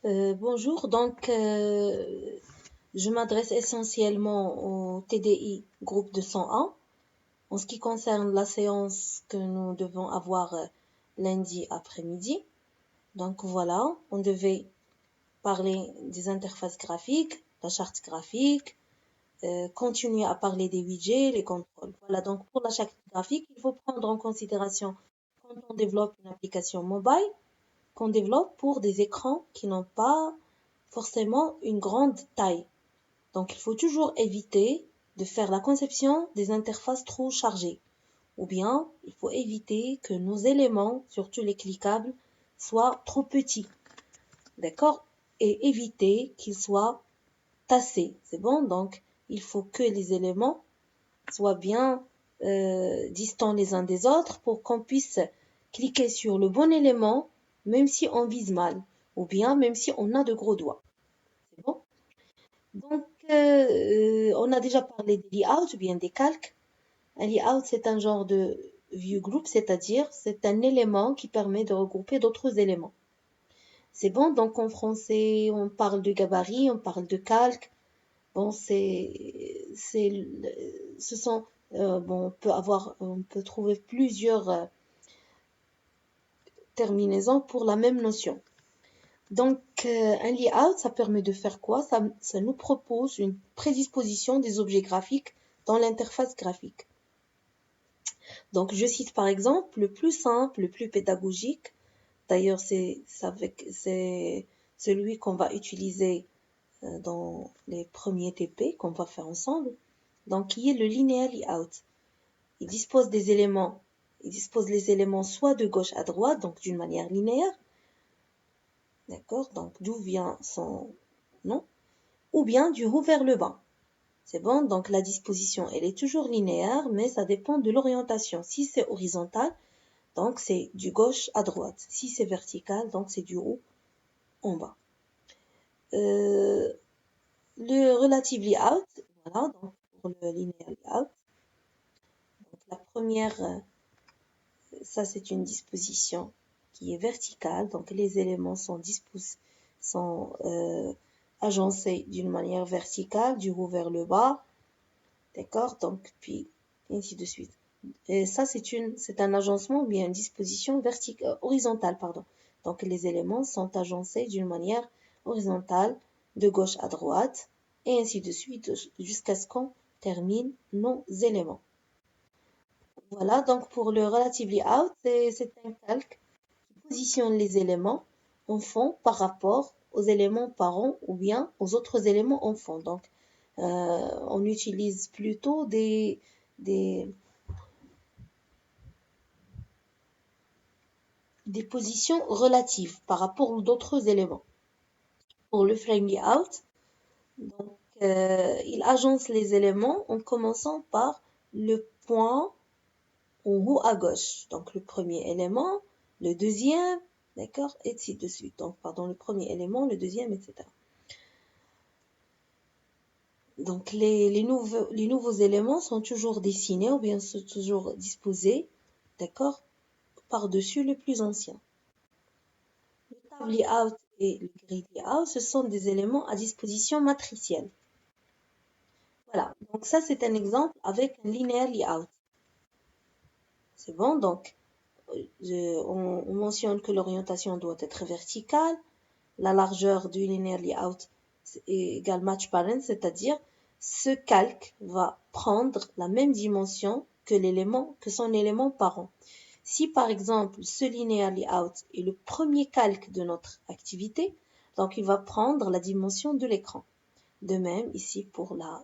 Bonjour, je m'adresse essentiellement au TDI groupe de 101 en ce qui concerne la séance que nous devons avoir lundi après-midi. Donc voilà, on devait parler des interfaces graphiques, la charte graphique, continuer à parler des widgets, les contrôles. Voilà, donc pour la charte graphique, il faut prendre en considération quand on développe une application mobile, qu'on développe pour des écrans qui n'ont pas forcément une grande taille. Donc, il faut toujours éviter de faire la conception des interfaces trop chargées. Ou bien, il faut éviter que nos éléments, surtout les cliquables, soient trop petits. D'accord? Et éviter qu'ils soient tassés. C'est bon? Donc, il faut que les éléments soient bien distants les uns des autres pour qu'on puisse cliquer sur le bon élément, même si on vise mal. Ou bien, même si on a de gros doigts. C'est bon? On a déjà parlé des layouts ou bien des calques. Un layout, c'est un genre de view group, c'est-à-dire c'est un élément qui permet de regrouper d'autres éléments. C'est bon, donc en français, on parle de gabarit, on parle de calque. Bon, ce sont, bon, on peut trouver plusieurs terminaisons pour la même notion. Donc, un layout, ça permet de faire quoi? Ça nous propose une prédisposition des objets graphiques dans l'interface graphique. Donc, je cite par exemple le plus simple, le plus pédagogique. D'ailleurs, c'est celui qu'on va utiliser dans les premiers TP qu'on va faire ensemble. Donc, qui est le linear layout. Il dispose les éléments soit de gauche à droite, donc d'une manière linéaire. D'accord? Donc, d'où vient son nom? Ou bien du haut vers le bas. C'est bon, donc la disposition, elle est toujours linéaire, mais ça dépend de l'orientation. Si c'est horizontal, donc c'est du gauche à droite. Si c'est vertical, donc c'est du haut en bas. Le relative layout, voilà, donc pour le linear layout. Donc la première, ça c'est une disposition qui est verticale, donc les éléments sont agencés d'une manière verticale, du haut vers le bas. D'accord? Donc, puis, ainsi de suite. Et ça, c'est un agencement ou bien une disposition horizontale, pardon. Donc, les éléments sont agencés d'une manière horizontale, de gauche à droite, et ainsi de suite, jusqu'à ce qu'on termine nos éléments. Voilà, donc pour le relative layout, c'est un calque qui positionne les éléments en fond par rapport aux éléments parents ou bien aux autres éléments en fond. Donc, on utilise plutôt des, des positions relatives par rapport aux d'autres éléments. Pour le frame layout, donc, il agence les éléments en commençant par le point en haut à gauche. Donc le premier élément, le deuxième, d'accord, et ainsi de suite. Donc, pardon, le premier élément, le deuxième, etc. Donc les nouveaux éléments sont toujours dessinés ou bien sont toujours disposés, d'accord, par-dessus le plus ancien. Le tab layout et le grid layout, ce sont des éléments à disposition matricielle. Voilà, donc ça c'est un exemple avec un linear layout. C'est bon, donc on mentionne que l'orientation doit être verticale, la largeur du linear layout est égale match parent, c'est-à-dire ce calque va prendre la même dimension que son élément parent. Si par exemple ce linear layout est le premier calque de notre activité, donc il va prendre la dimension de l'écran. De même ici pour la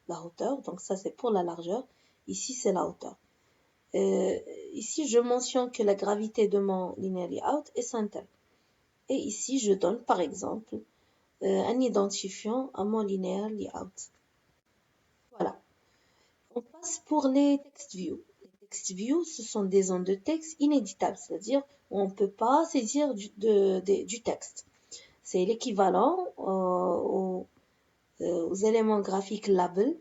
hauteur, donc ça c'est pour la largeur, ici c'est la hauteur. Ici je mentionne que la gravité de mon linear layout est center. Et ici je donne par exemple un identifiant à mon linear layout. Voilà. On passe pour les text views. Les text views, ce sont des zones de texte inéditables, c'est-à-dire où on ne peut pas saisir du texte. C'est l'équivalent aux éléments graphiques label,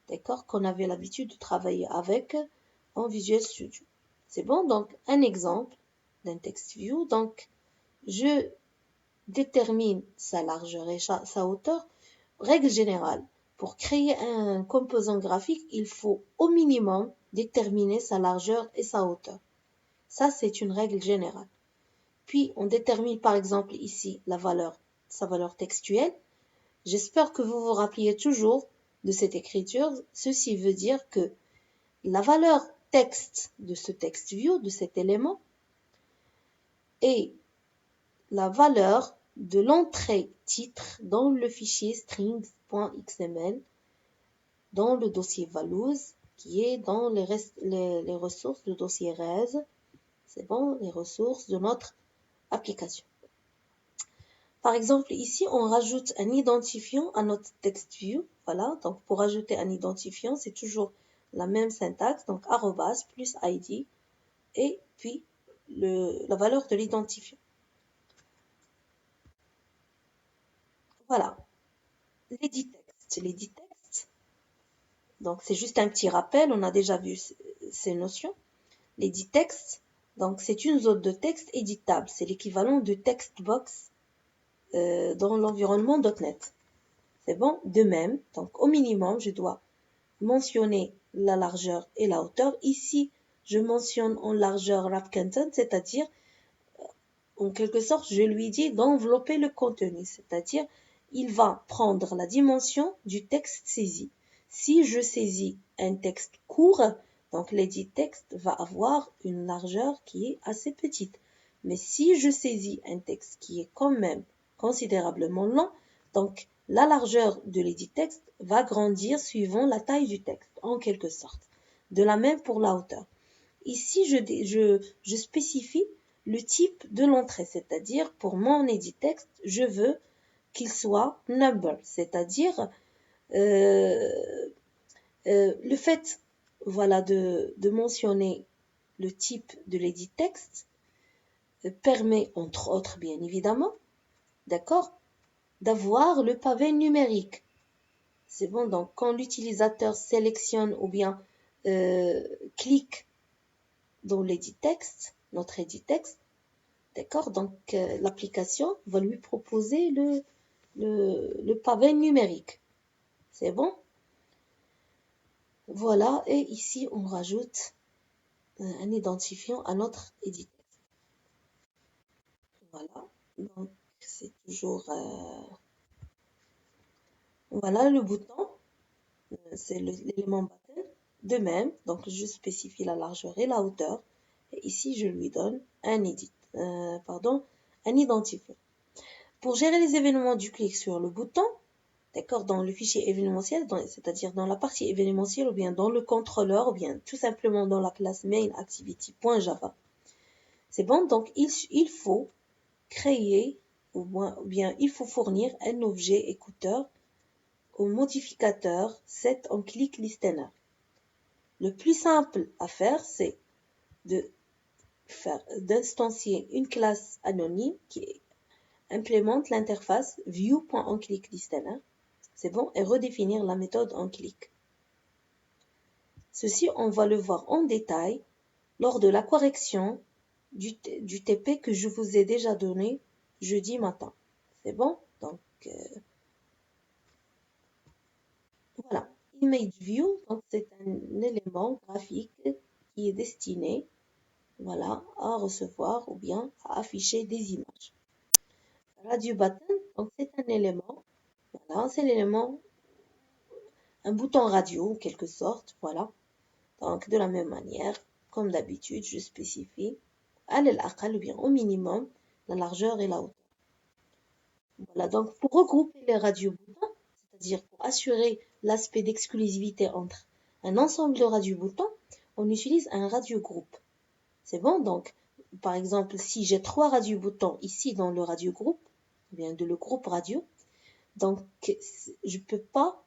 d'accord, qu'on avait l'habitude de travailler avec en Visual Studio. C'est bon, donc un exemple d'un text view. Donc, je détermine sa largeur et sa hauteur. Règle générale, pour créer un composant graphique, il faut au minimum déterminer sa largeur et sa hauteur. Ça, c'est une règle générale. Puis, on détermine par exemple ici sa valeur textuelle. J'espère que vous vous rappeliez toujours de cette écriture. Ceci veut dire que la valeur texte de ce text view, de cet élément, est la valeur de l'entrée titre dans le fichier strings.xml dans le dossier values qui est dans les ressources du dossier res. C'est bon, les ressources de notre application. Par exemple, ici, on rajoute un identifiant à notre text view. Voilà, donc pour ajouter un identifiant, c'est toujours la même syntaxe, donc arrobas plus id et puis la valeur de l'identifiant. Voilà, l'edit text. Donc c'est juste un petit rappel, on a déjà vu ces notions. L'edit text, donc c'est une zone de texte éditable, c'est l'équivalent de textbox dans l'environnement .NET. C'est bon, de même, donc au minimum, je dois mentionner la largeur et la hauteur. Ici, je mentionne en largeur wrap content, c'est-à-dire, en quelque sorte, je lui dis d'envelopper le contenu, c'est-à-dire, il va prendre la dimension du texte saisi. Si je saisis un texte court, donc l'edit texte va avoir une largeur qui est assez petite. Mais si je saisis un texte qui est quand même considérablement long, donc la largeur de l'edit texte va grandir suivant la taille du texte, en quelque sorte. De la même pour la hauteur. Ici, je spécifie le type de l'entrée, c'est-à-dire pour mon edit text, je veux qu'il soit number, c'est-à-dire le fait voilà, de mentionner le type de l'edit text permet, entre autres bien évidemment, d'accord, d'avoir le pavé numérique. C'est bon, donc quand l'utilisateur sélectionne ou bien clique dans l'edit text, notre edit text, d'accord, donc l'application va lui proposer le pavé numérique. C'est bon? Voilà, et ici on rajoute un identifiant à notre edit text. Voilà, donc c'est toujours voilà le bouton, c'est l'élément button. De même, donc je spécifie la largeur et la hauteur. Et ici, je lui donne un identifiant. Pour gérer les événements du clic sur le bouton, d'accord, dans le fichier événementiel, c'est-à-dire dans la partie événementielle ou bien dans le contrôleur ou bien tout simplement dans la classe main_activity.java. C'est bon, donc il faut créer ou bien il faut fournir un objet écouteur au modificateur setOnClickListener. Le plus simple à faire, c'est d'instancier une classe anonyme qui implémente l'interface view.onClickListener. C'est bon, et redéfinir la méthode onClick. Ceci, on va le voir en détail lors de la correction du TP que je vous ai déjà donné jeudi matin. C'est bon? Donc, voilà. ImageView, donc c'est un élément graphique qui est destiné voilà, à recevoir ou bien à afficher des images. Radio button, donc c'est un élément, voilà, c'est l'élément, un bouton radio en quelque sorte, voilà. Donc de la même manière, comme d'habitude, je spécifie à l'aqal ou bien au minimum la largeur et la hauteur. Voilà, donc pour regrouper les radio-boutons, c'est-à-dire pour assurer l'aspect d'exclusivité entre un ensemble de radio-boutons, on utilise un radio-groupe. C'est bon, donc, par exemple, si j'ai 3 radio-boutons ici dans le radio-groupe, ou bien de le groupe radio, donc je ne peux pas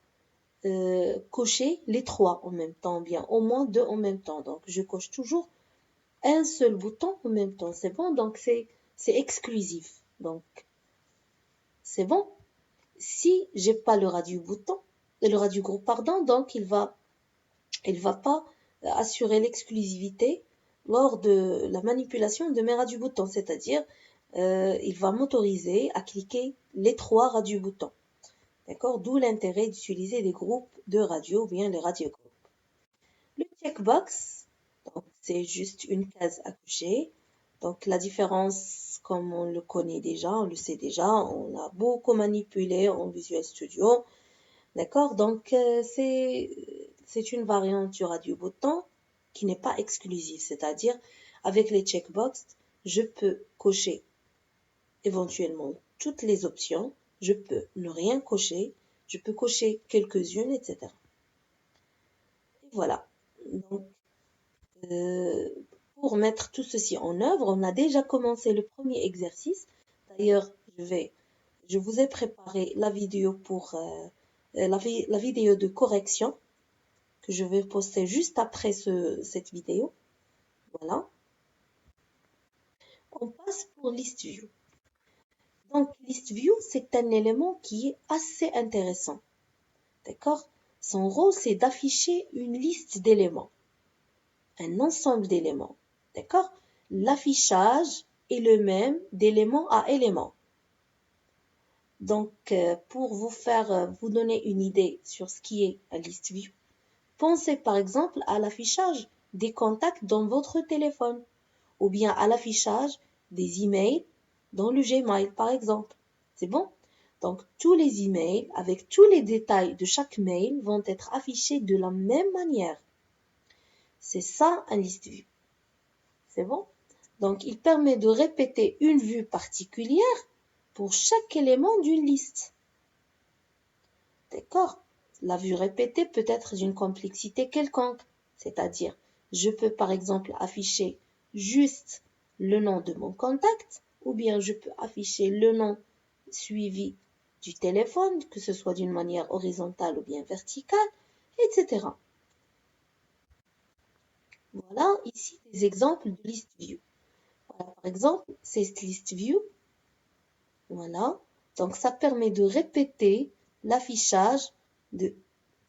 cocher les 3 en même temps, bien au moins 2 en même temps. Donc, je coche toujours un seul bouton en même temps. C'est bon, donc c'est exclusif. Donc, c'est bon. Si j'ai pas le radio-groupe, pardon, donc il va pas assurer l'exclusivité lors de la manipulation de mes radio-boutons, c'est-à-dire il va m'autoriser à cliquer les 3 radio-boutons. D'accord? D'où l'intérêt d'utiliser des groupes de radio ou bien les radiogroupes. Le checkbox, donc c'est juste une case à cocher. Donc la différence, comme on le connaît déjà, on le sait déjà, on a beaucoup manipulé en Visual Studio. D'accord? Donc c'est une variante du radio-bouton qui n'est pas exclusive, c'est-à-dire avec les checkbox, je peux cocher éventuellement toutes les options, je peux ne rien cocher, je peux cocher quelques-unes, etc. Et voilà. Donc, euh, pour mettre tout ceci en œuvre, on a déjà commencé le premier exercice. D'ailleurs, je vous ai préparé la vidéo pour la vidéo de correction que je vais poster juste après cette vidéo. Voilà. On passe pour list view. Donc, list view, c'est un élément qui est assez intéressant. D'accord? Son rôle, c'est d'afficher une liste d'éléments, un ensemble d'éléments. D'accord? L'affichage est le même d'élément à élément. Donc, pour vous donner une idée sur ce qui est un list view, pensez par exemple à l'affichage des contacts dans votre téléphone ou bien à l'affichage des emails dans le Gmail par exemple. C'est bon? Donc, tous les emails avec tous les détails de chaque mail vont être affichés de la même manière. C'est ça un list view. C'est bon? Donc, il permet de répéter une vue particulière pour chaque élément d'une liste. D'accord? La vue répétée peut être d'une complexité quelconque, c'est-à-dire, je peux par exemple afficher juste le nom de mon contact, ou bien je peux afficher le nom suivi du téléphone, que ce soit d'une manière horizontale ou bien verticale, etc. Voilà ici des exemples de list view. Voilà, par exemple, c'est list view. Voilà. Donc, ça permet de répéter l'affichage de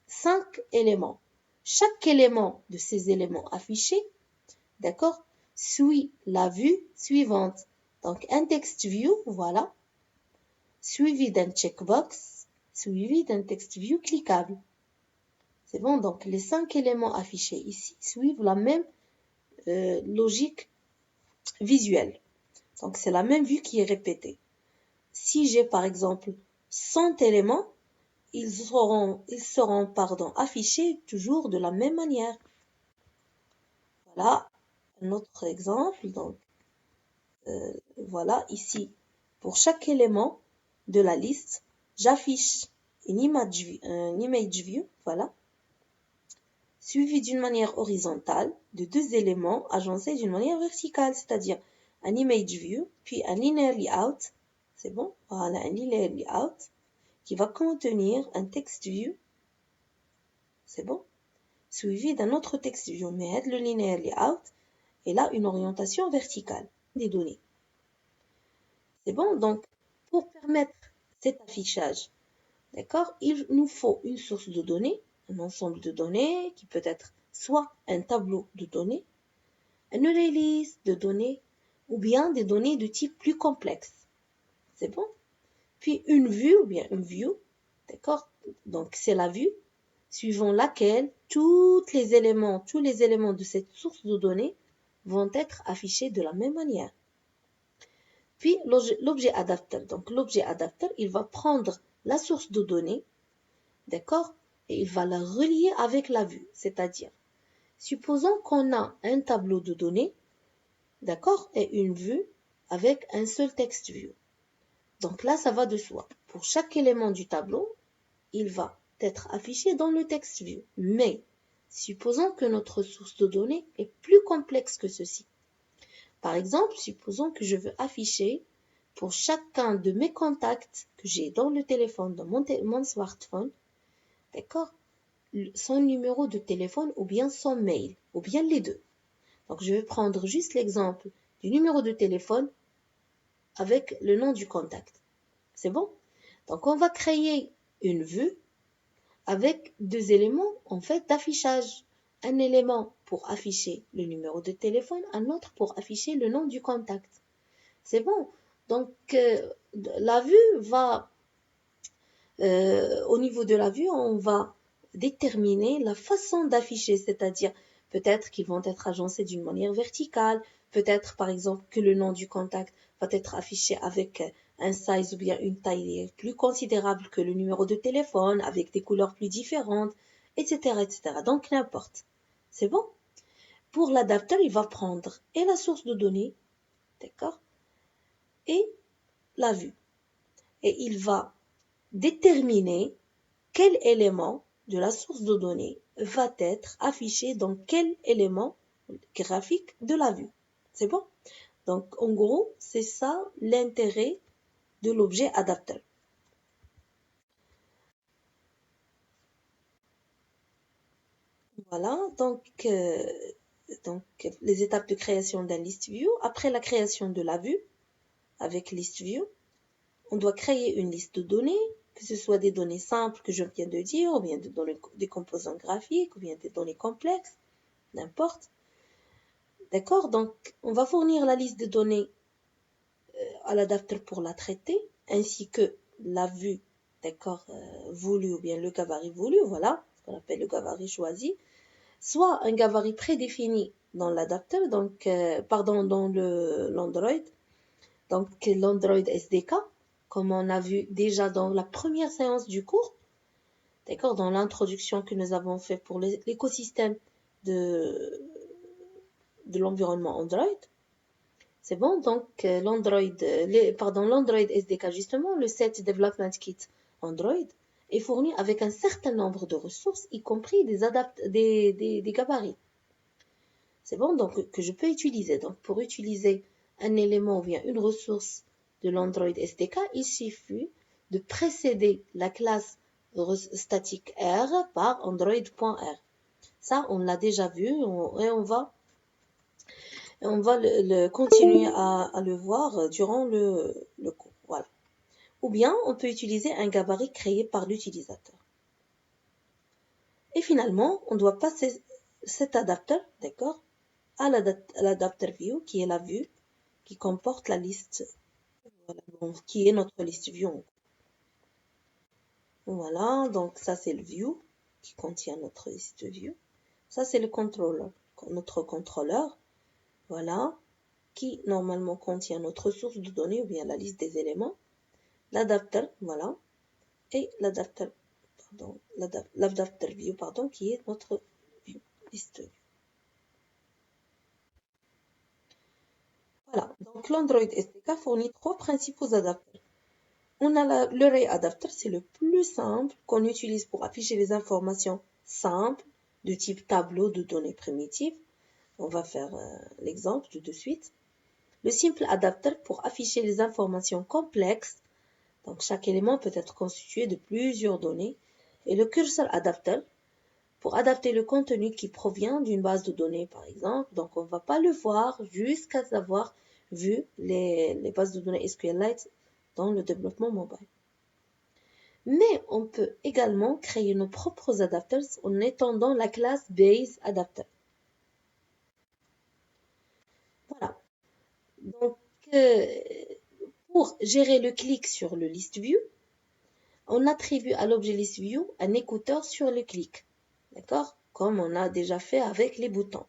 5 éléments. Chaque élément de ces éléments affichés, d'accord, suit la vue suivante. Donc, un text view, voilà, suivi d'un checkbox, suivi d'un text view cliquable. C'est bon, donc les 5 éléments affichés ici suivent la même logique visuelle. Donc, c'est la même vue qui est répétée. Si j'ai par exemple 100 éléments, ils seront affichés toujours de la même manière. Voilà un autre exemple. Donc, voilà ici, pour chaque élément de la liste, j'affiche une image view, voilà, suivi d'une manière horizontale de 2 éléments agencés d'une manière verticale, c'est-à-dire un image view, puis un linear layout, c'est bon, voilà, un linear layout qui va contenir un text view, c'est bon, suivi d'un autre text view, mais le linear layout est là une orientation verticale des données. C'est bon, donc pour permettre cet affichage, d'accord, il nous faut une source de données, un ensemble de données qui peut être soit un tableau de données, un array list de données ou bien des données de type plus complexe. C'est bon? Puis une vue ou bien une view, d'accord? Donc c'est la vue suivant laquelle tous les éléments de cette source de données vont être affichés de la même manière. Puis l'objet adapteur. Donc l'objet adapteur, il va prendre la source de données, d'accord, et il va la relier avec la vue. C'est-à-dire, supposons qu'on a un tableau de données, d'accord, et une vue avec un seul text view. Donc là, ça va de soi. Pour chaque élément du tableau, il va être affiché dans le text view. Mais supposons que notre source de données est plus complexe que ceci. Par exemple, supposons que je veux afficher pour chacun de mes contacts que j'ai dans le téléphone, dans mon smartphone, d'accord, son numéro de téléphone ou bien son mail, ou bien les deux. Donc, je vais prendre juste l'exemple du numéro de téléphone avec le nom du contact. C'est bon? Donc, on va créer une vue avec 2 éléments, en fait, d'affichage. Un élément pour afficher le numéro de téléphone, un autre pour afficher le nom du contact. C'est bon. Donc, la vue va, au niveau de la vue, on va déterminer la façon d'afficher, c'est-à-dire peut-être qu'ils vont être agencés d'une manière verticale, peut-être par exemple que le nom du contact va être affiché avec un size ou bien une taille plus considérable que le numéro de téléphone, avec des couleurs plus différentes, etc., etc. Donc n'importe. C'est bon? Pour l'adapteur, il va prendre et la source de données, d'accord, et la vue. Et il va déterminer quel élément de la source de données va être affiché dans quel élément graphique de la vue. C'est bon? Donc, en gros, c'est ça l'intérêt de l'objet adapteur. Voilà, donc les étapes de création d'un list view. Après la création de la vue avec list view, on doit créer une liste de données, que ce soit des données simples que je viens de dire, ou bien des composants graphiques, ou bien des données complexes, n'importe. D'accord? Donc, on va fournir la liste de données à l'adapteur pour la traiter, ainsi que la vue, d'accord, voulue, ou bien le gabarit voulu, voilà, ce qu'on appelle le gabarit choisi, soit un gabarit prédéfini dans l'adapteur, donc, pardon, dans l'Android, donc l'Android SDK, comme on a vu déjà dans la première séance du cours, d'accord, dans l'introduction que nous avons fait pour l'écosystème de, de l'environnement Android. C'est bon, donc l'Android SDK, justement, le Set Development Kit Android, est fourni avec un certain nombre de ressources, y compris des gabarits. C'est bon, donc que je peux utiliser. Donc pour utiliser un élément ou bien une ressource de l'Android SDK, il suffit de précéder la classe statique R par Android.R. Ça, on l'a déjà vu et on va continuer à le voir durant le cours. Voilà. Ou bien, on peut utiliser un gabarit créé par l'utilisateur. Et finalement, on doit passer cet adapteur, d'accord, à l'adapteur view, qui est la vue, qui comporte la liste, voilà, donc, qui est notre liste view. Voilà, donc ça c'est le view, qui contient notre liste view. Ça c'est le controller, notre contrôleur, voilà, qui normalement contient notre source de données ou bien la liste des éléments. L'adapteur, voilà, et l'adapteur view, pardon, qui est notre view, liste view. Voilà, donc l'Android SDK fournit trois principaux adapteurs. On a l'array adapter, c'est le plus simple qu'on utilise pour afficher les informations simples de type tableau de données primitives. On va faire l'exemple tout de suite. Le simple adapter pour afficher les informations complexes. Donc chaque élément peut être constitué de plusieurs données. Et le cursor adapter pour adapter le contenu qui provient d'une base de données, par exemple. Donc on ne va pas le voir jusqu'à avoir vu les bases de données SQLite dans le développement mobile. Mais on peut également créer nos propres adapters en étendant la classe BaseAdapter. Voilà. Donc, pour gérer le clic sur le ListView, on attribue à l'objet ListView un écouteur sur le clic. D'accord? Comme on a déjà fait avec les boutons.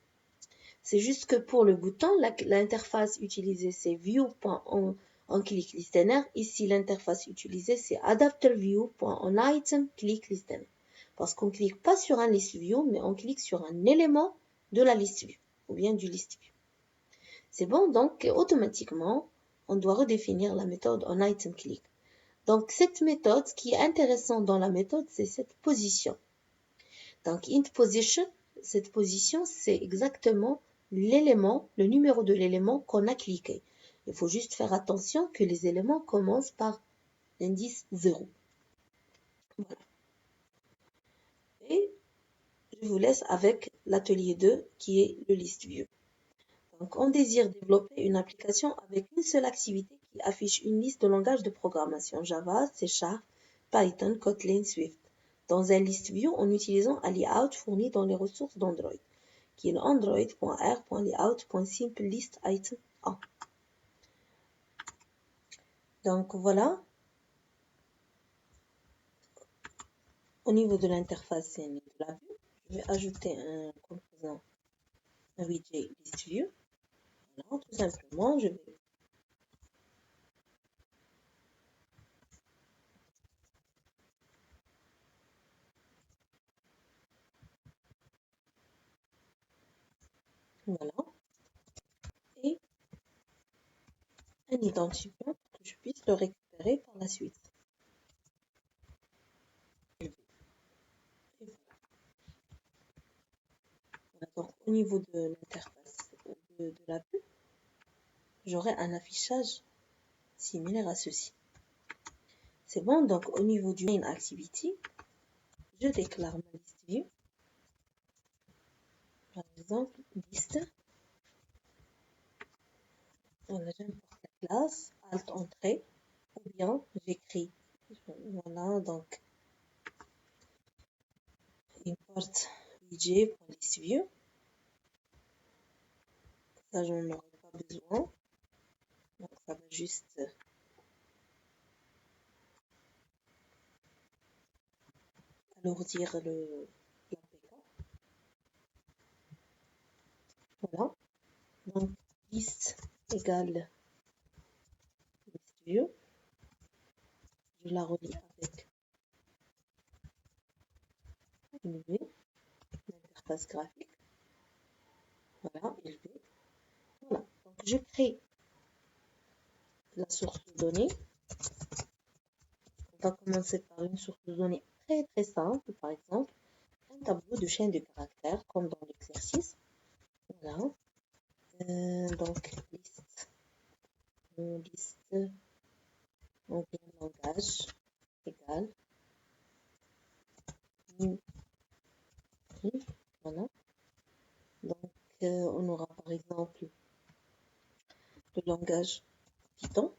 C'est juste que pour le bouton, l'interface utilisée c'est view.onClickListener. Ici, l'interface utilisée c'est adapterView.onItemClickListener. Parce qu'on ne clique pas sur un ListView, mais on clique sur un élément de la ListView, ou bien du ListView. C'est bon, donc automatiquement, on doit redéfinir la méthode onItemClick. Donc cette méthode, ce qui est intéressant dans la méthode, c'est cette position. Donc intPosition, cette position, c'est exactement l'élément, le numéro de l'élément qu'on a cliqué. Il faut juste faire attention que les éléments commencent par l'indice 0. Voilà. Et je vous laisse avec l'atelier 2 qui est le ListView. Donc on désire développer une application avec une seule activité qui affiche une liste de langages de programmation Java, C#, Python, Kotlin, Swift dans un ListView en utilisant un layout fourni dans les ressources d'Android, qui est android.r.layout.simpleListItem1. Donc voilà, au niveau de l'interface et de la vue, je vais ajouter un composant, un widget list view. Voilà, tout simplement, je vais voilà, et un identifiant pour que je puisse le récupérer par la suite. Et voilà, donc au niveau de l'interface de la vue, j'aurai un affichage similaire à ceci. C'est bon, donc au niveau du main activity, je déclare ma liste view. Par exemple, liste. Voilà, j'importe la classe, alt entrée, ou bien j'écris. Voilà, donc import widget.listView. Ça, j'en aurai pas besoin. Donc, ça va juste alourdir l'APK. Voilà. Donc, liste égale listView. Je la relie avec une vue, l'interface graphique. Voilà, élevé. Voilà. Donc, je crée la source de données. On va commencer par une source de données très très simple, par exemple, un tableau de chaîne de caractères, comme dans l'exercice. Voilà. Donc, liste, on bien langage égal, voilà. Donc, on aura par exemple le langage Python,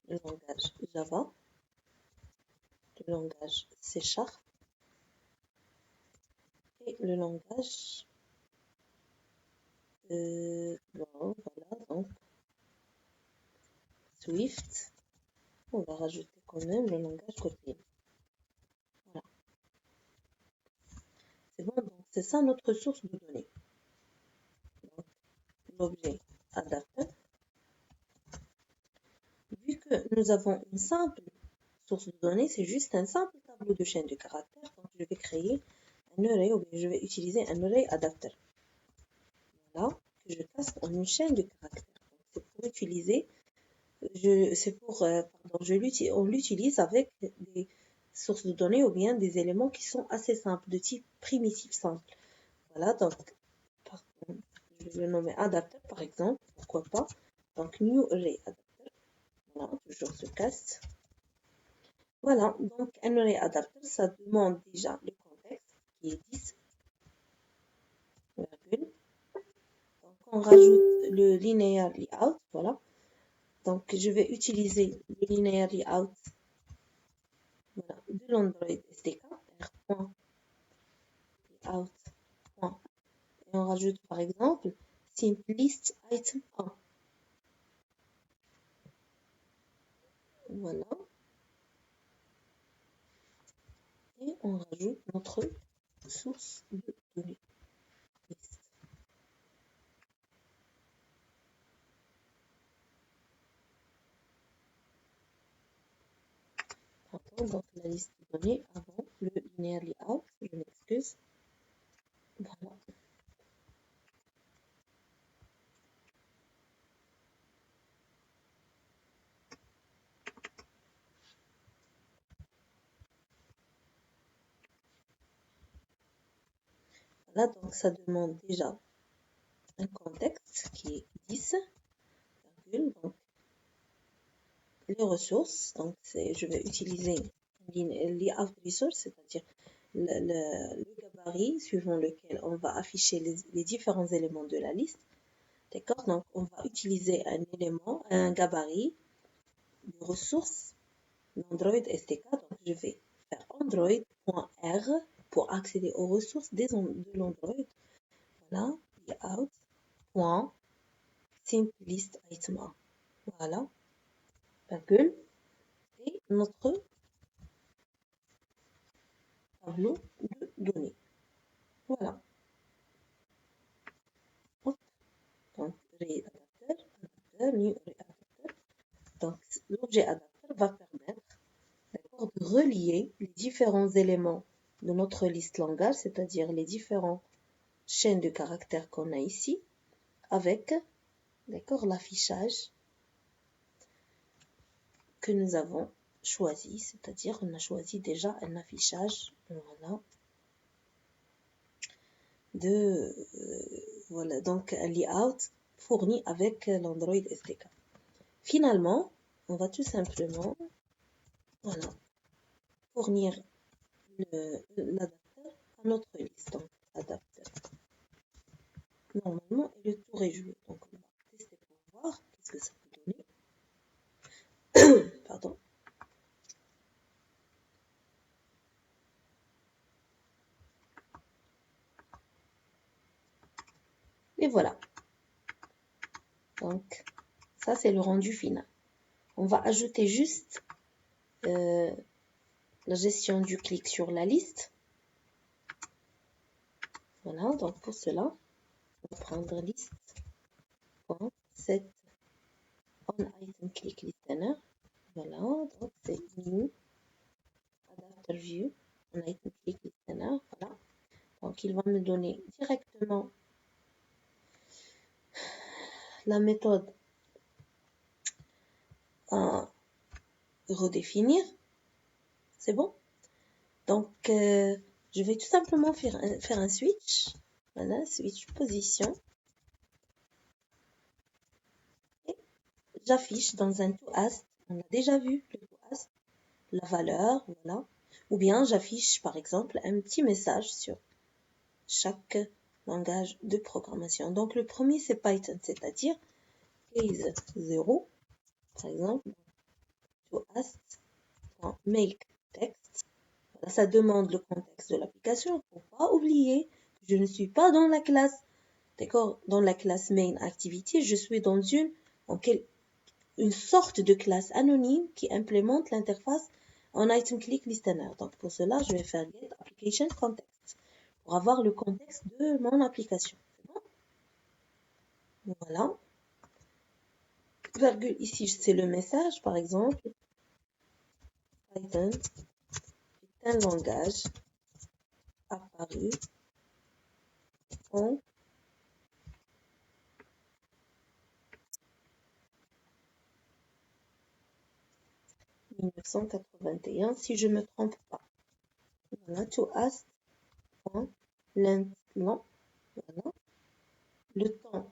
le langage Java, le langage C# et le langage bon, voilà, donc Swift. On va rajouter quand même le langage Kotlin. Voilà, c'est bon, donc c'est ça notre source de données. Donc, l'objet adapter. Vu que nous avons une simple source de données, c'est juste un simple tableau de chaîne de caractères, donc je vais créer un array, ou bien je vais utiliser un array adapter. Voilà, que je casse en une chaîne de caractères. C'est pour utiliser, on l'utilise avec des sources de données ou bien des éléments qui sont assez simples, de type primitif simple. Voilà, donc je vais le nommer adapter par exemple, pourquoi pas. Donc new array adapter, voilà, toujours ce cast. Voilà, donc un array adapter, ça demande déjà le contexte qui est 10, virgule. Donc on rajoute le linear layout, voilà. Donc je vais utiliser le linear layout, voilà, de l'Android SDK, r.layout. Et on rajoute par exemple simplist item 1. Voilà. Et on rajoute notre source de données. Liste. Pardon, donc la liste de données avant le linear layout, je m'excuse. Voilà. Voilà, donc ça demande déjà un contexte qui est 10, virgule, donc les ressources, donc je vais utiliser layout resource, c'est-à-dire le gabarit suivant lequel on va afficher les différents éléments de la liste. D'accord, donc on va utiliser un élément, un gabarit de ressources d'Android SDK. Donc je vais faire android.r pour accéder aux ressources de l'Android. Voilà, layout.simplist item 1. Voilà, virgule, et notre tableau de données. Voilà. Hop. Donc, réadapteur, adapteur, new réadapteur. Donc, l'objet adapteur va permettre, d'accord, de relier les différents éléments de notre liste langage, c'est-à-dire les différents chaînes de caractères qu'on a ici, avec, d'accord, l'affichage que nous avons choisi, c'est-à-dire on a choisi déjà un affichage, voilà, voilà, donc un layout fourni avec l'Android SDK. Finalement, on va tout simplement, voilà, fournir l'adapteur à notre liste. Donc, adapteur. Normalement, et le tour est joué. Donc, on va tester pour voir qu'est-ce que ça peut donner. Pardon. Et voilà. Donc, ça, c'est le rendu final. On va ajouter juste la gestion du clic sur la liste. Voilà, donc pour cela, on va prendre liste.set on item click listener. Voilà, donc c'est new adapter view on item click listener. Voilà, donc il va me donner directement la méthode à redéfinir. C'est bon? Donc, je vais tout simplement faire un switch. Voilà, switch position. Et j'affiche dans un toAst. On a déjà vu le toAst, la valeur, voilà. Ou bien j'affiche par exemple un petit message sur chaque langage de programmation. Donc, le premier, c'est Python, c'est-à-dire case 0, par exemple, toAst.make text. Ça demande le contexte de l'application. Il ne faut pas oublier que je ne suis pas dans la classe, d'accord, dans la classe main activity, je suis dans une sorte de classe anonyme qui implémente l'interface en item click listener. Donc pour cela, je vais faire get application context pour avoir le contexte de mon application. Bon, voilà. Virgule ici, c'est le message, par exemple. Python est un langage apparu en 1981, si je ne me trompe pas. Voilà, to ask lent, voilà. Le temps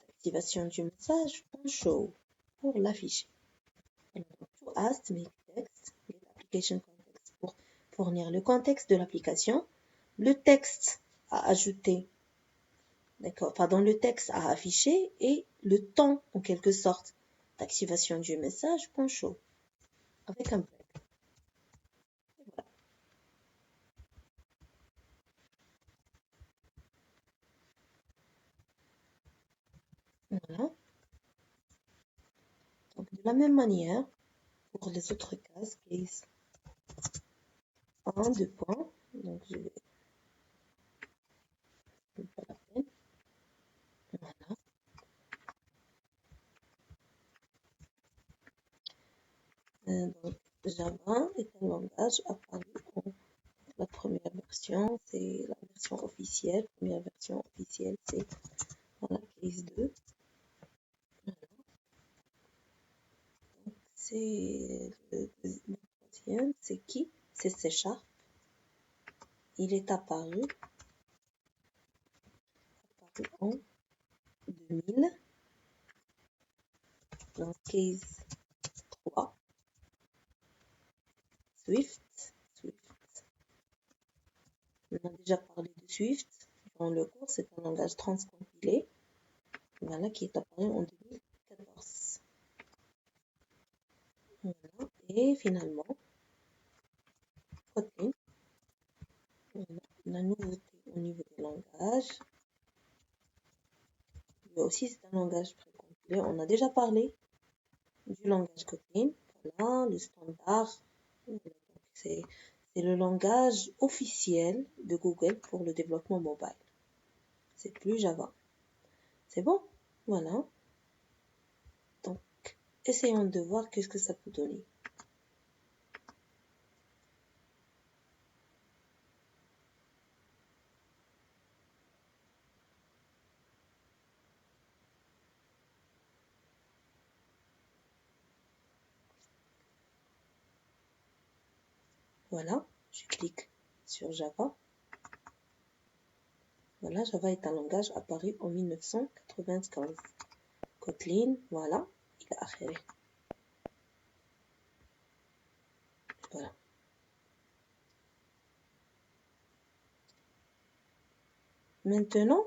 d'activation du message en show pour l'afficher. To ask make text, get application context pour fournir le contexte de l'application, le texte à ajouter, d'accord, pardon, le texte à afficher et le temps en quelque sorte d'activation du message en show avec un break. Voilà. Donc de la même manière, pour les autres cases, case 1, 2 points, donc je vais pas la peine. Voilà. Donc Java est un langage apparu en la première version, c'est la version officielle. Première version officielle, c'est voilà, case 2. Voilà. C'est le troisième, c'est qui? C'est C#. Il est apparu en 2000 dans case 3. Swift. On a déjà parlé de Swift dans le cours, c'est un langage transcompilé, voilà, qui est apparu en 2014. Voilà. Et finalement, Kotlin, voilà, la nouveauté au niveau des langages. Lui aussi, c'est un langage précompilé. On a déjà parlé du langage Kotlin. Voilà, le standard. C'est le langage officiel de Google pour le développement mobile. C'est plus Java. C'est bon? Voilà. Donc, essayons de voir qu'est-ce que ça peut donner. Voilà, je clique sur Java. Voilà, Java est un langage apparu en 1995. Kotlin, voilà, il a arrivé. Voilà. Maintenant,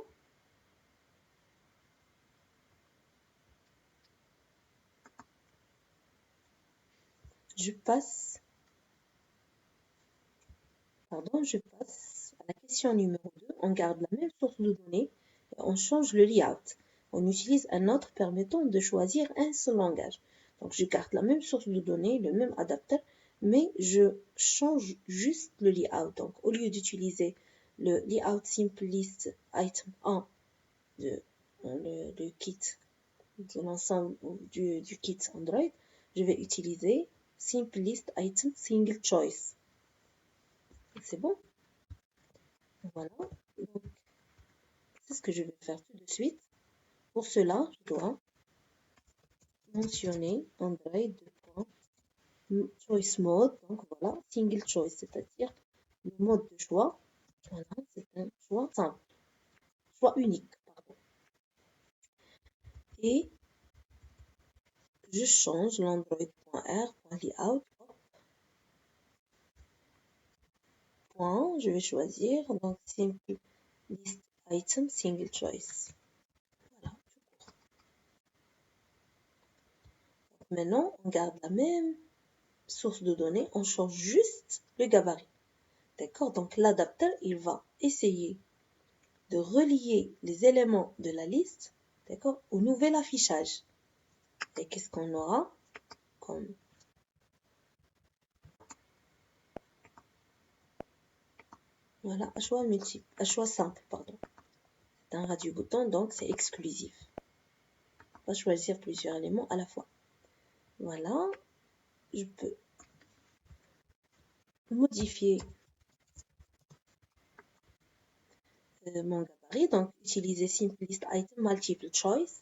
je passe à la question numéro 2. On garde la même source de données et on change le layout. On utilise un autre permettant de choisir un seul langage. Donc, je garde la même source de données, le même adapteur, mais je change juste le layout. Donc, au lieu d'utiliser le layout simple list item 1 de le kit de l'ensemble du kit Android, je vais utiliser simple list item single choice. C'est bon? Voilà. Donc, c'est ce que je vais faire tout de suite. Pour cela, je dois mentionner Android choice mode. Donc voilà, single choice, c'est-à-dire le mode de choix. Voilà, c'est un choix simple, choix unique, pardon. Et je change l'android.r.layout. Je vais choisir donc simple list item single choice. Voilà. Maintenant, on garde la même source de données, on change juste le gabarit. D'accord? Donc l'adapteur, il va essayer de relier les éléments de la liste, d'accord, au nouvel affichage. Et qu'est-ce qu'on aura comme voilà, un choix multiple, un choix simple, pardon. C'est un radio-bouton, donc c'est exclusif. On va choisir plusieurs éléments à la fois. Voilà, je peux modifier mon gabarit, donc utiliser simple list item multiple choice.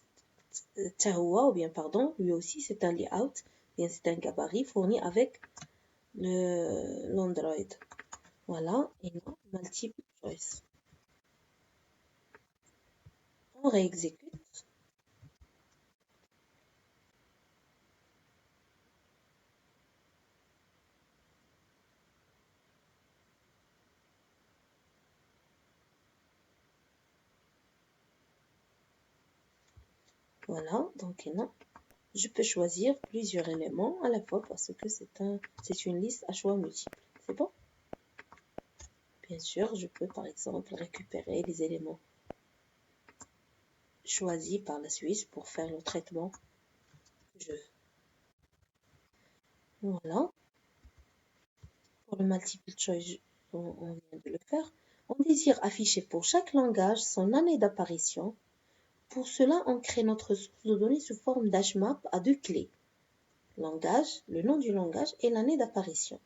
Tahua, ou bien pardon, lui aussi c'est un layout, bien c'est un gabarit fourni avec l'Android. Voilà, et non, multiple choice. On réexécute. Voilà, donc non, je peux choisir plusieurs éléments à la fois parce que c'est une liste à choix multiples. C'est bon? Bien sûr, je peux par exemple récupérer les éléments choisis par la suite pour faire le traitement que je veux. Voilà, pour le multiple choice, on vient de le faire. On désire afficher pour chaque langage son année d'apparition. Pour cela, on crée notre source de données sous forme d'HMAP à deux clés. Langage, le nom du langage et l'année d'apparition.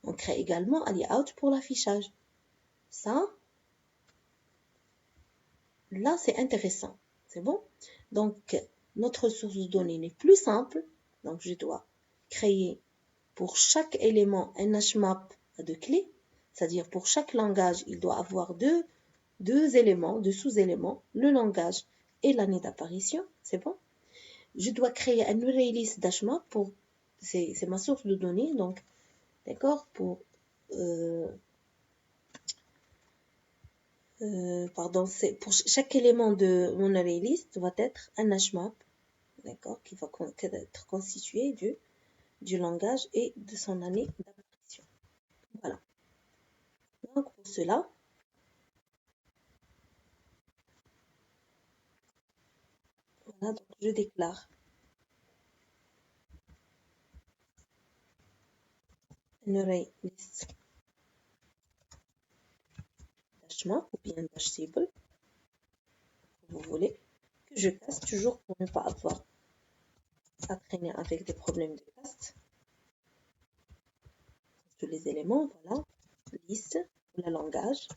On crée également un layout pour l'affichage. Ça, là, c'est intéressant. C'est bon? Donc, notre source de données n'est plus simple. Donc, je dois créer pour chaque élément un HMAP à deux clés. C'est-à-dire pour chaque langage, il doit avoir deux éléments, deux sous-éléments, le langage et l'année d'apparition. C'est bon? Je dois créer un arraylist d'HMAP pour... C'est ma source de données. Donc, d'accord? Pardon, c'est pour chaque élément de mon array list doit être un HMAP, d'accord, qui va être constitué du langage et de son année d'apparition. Voilà. Donc pour cela, voilà, donc je déclare un array list dash map ou bien dash table, vous voulez, que je casse toujours pour ne pas avoir à traîner avec des problèmes de caste. Tous les éléments, voilà, liste, le langage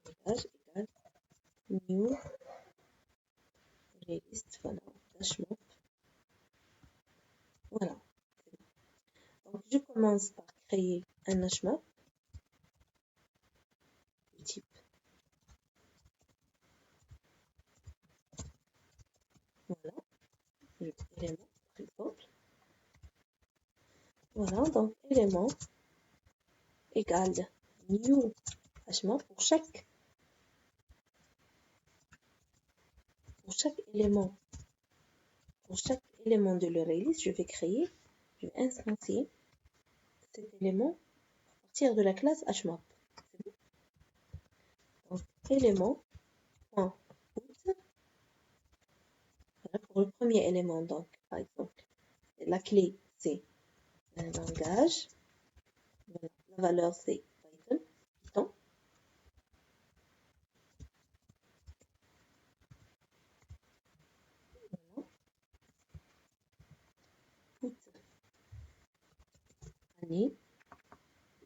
égale new array list, voilà, dash map, voilà. Donc je commence par créer un hash map du type voilà, élément par exemple. Voilà, donc élément égale new hash map pour chaque élément. Pour chaque élément de l'array list, je vais instancier cet élément à partir de la classe hmap. Donc élément point out, voilà pour le premier élément. Donc par exemple, la clé c'est un langage, voilà, la valeur c'est Python, voilà, put année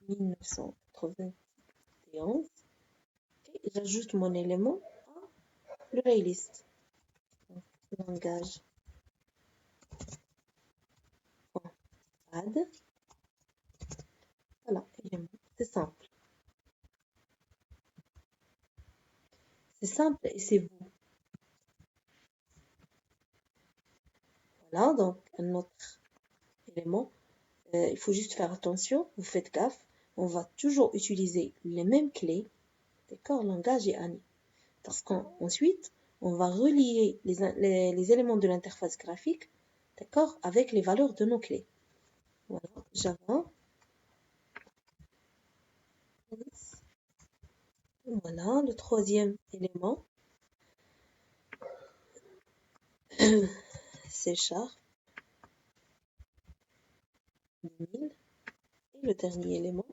1991 et j'ajoute mon élément à l'array list. Donc, langage add, voilà, élément, c'est simple. C'est simple et c'est beau. Voilà, donc un autre élément. Il faut juste faire attention, vous faites gaffe, on va toujours utiliser les mêmes clés, d'accord, langage et année. Parce qu'ensuite, on va relier les éléments de l'interface graphique, d'accord, avec les valeurs de nos clés. Voilà, Java. Voilà, le troisième élément, C# 2000. Et le dernier élément,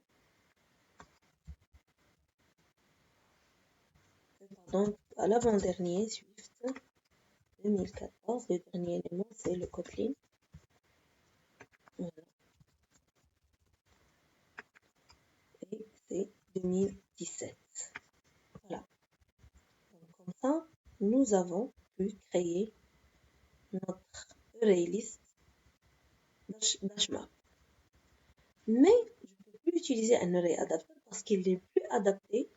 pardon, à l'avant-dernier, Swift 2014. Le dernier élément, c'est le Kotlin. Voilà. Et c'est 2017. Voilà. Donc, comme ça, nous avons pu créer notre array list d'HMAP. Mais je ne peux plus utiliser un array adapter parce qu'il n'est plus adapté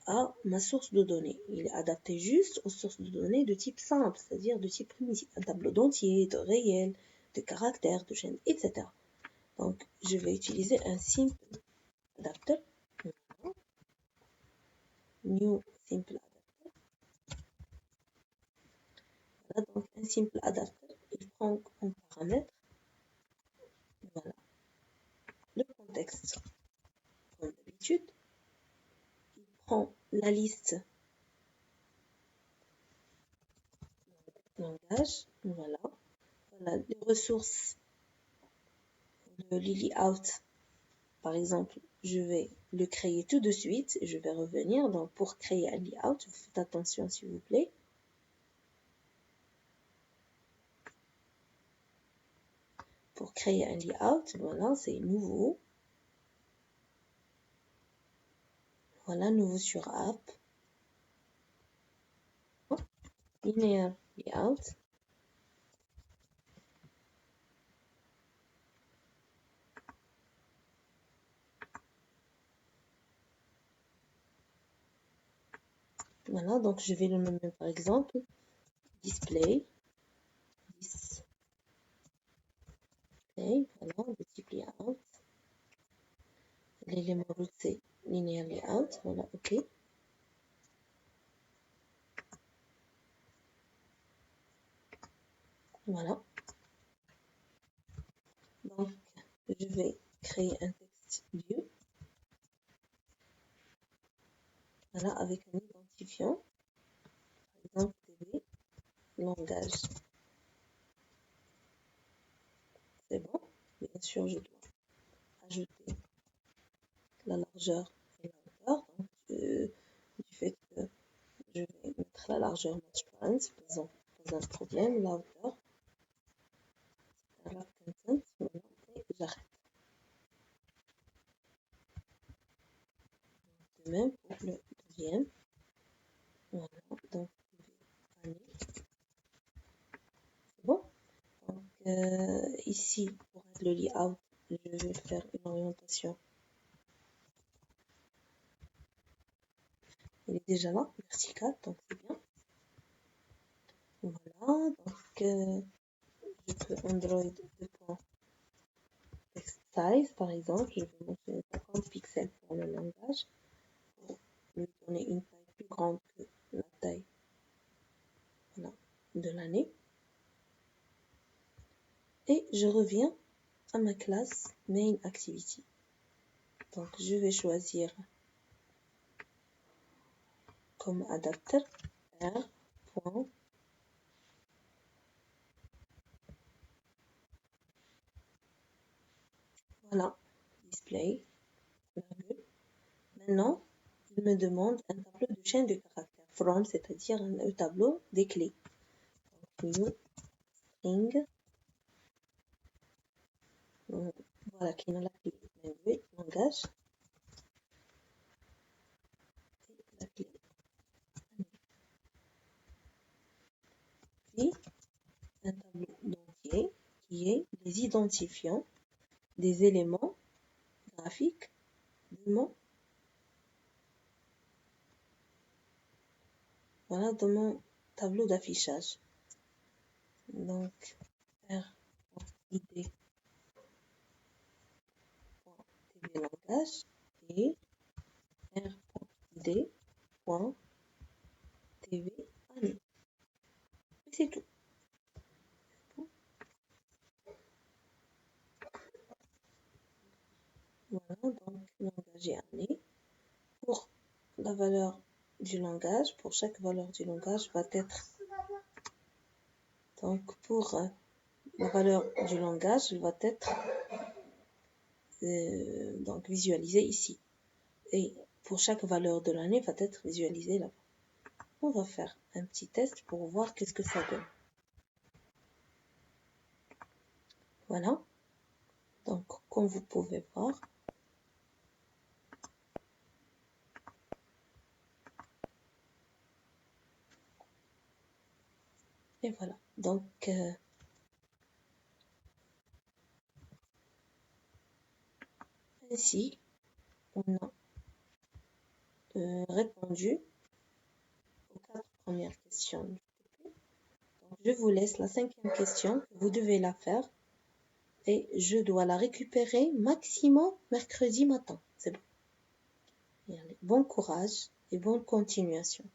à ma source de données. Il est adapté juste aux sources de données de type simple, c'est-à-dire de type primitif, un tableau d'entier, de réel, de caractères, de chaînes, etc. Donc, je vais utiliser un simple adapter. New simple adapter. Voilà, donc un simple adapter, il prend comme paramètre, voilà, le contexte, comme d'habitude. Il prend la liste langage, voilà, les ressources de layout. Par exemple, je vais le créer tout de suite et je vais revenir. Donc, pour créer un layout, faites attention s'il vous plaît. Pour créer un layout, voilà, c'est nouveau. Voilà, nouveau sur app. Linear layout. Voilà, donc je vais le nommer par exemple display. Voilà, le type layout. L'élément root c'est linear layout. Voilà, ok. Voilà. Donc, je vais créer un texte view. Voilà, avec un identifiant. Par exemple, TV, langage. C'est bon. sûr, je dois ajouter la largeur et la hauteur. Donc, du fait que je vais mettre la largeur match point, pas un problème, la hauteur, la content, voilà, et j'arrête. De même pour le deuxième. Voilà, donc année. C'est bon. Donc ici, pour le layout, je vais faire une orientation. Il est déjà là, vertical, donc c'est bien. Voilà, donc je peux Android de point text size par exemple, je vais mentionner 50 pixels pour le langage, pour lui donner une taille plus grande que la taille, voilà, de l'année. Et je reviens à ma classe main activity. Donc je vais choisir comme adapteur R. Voilà, display, virgule. Maintenant, il me demande un tableau de chaîne de caractères from, c'est-à-dire un tableau des clés. Donc, new string, voilà qui est la clé language, langage, et la clé. Puis, un tableau d'entier qui est les identifiants des éléments graphiques de mon, voilà, de mon tableau d'affichage. Donc, R.id.tv langage et R.id.tv année. Et c'est tout. Voilà, donc langage et année. Pour la valeur du langage, pour chaque valeur du langage va être, donc pour la valeur du langage, elle va être donc visualisée ici. Et pour chaque valeur de l'année va être visualisée là-bas. On va faire un petit test pour voir qu'est-ce que ça donne. Voilà. Donc, comme vous pouvez voir, et voilà. Donc, ainsi, on a répondu aux 4 premières questions. Donc, je vous laisse la 5e question. Vous devez la faire. Et je dois la récupérer maximum mercredi matin. C'est bon. Allez, bon courage et bonne continuation.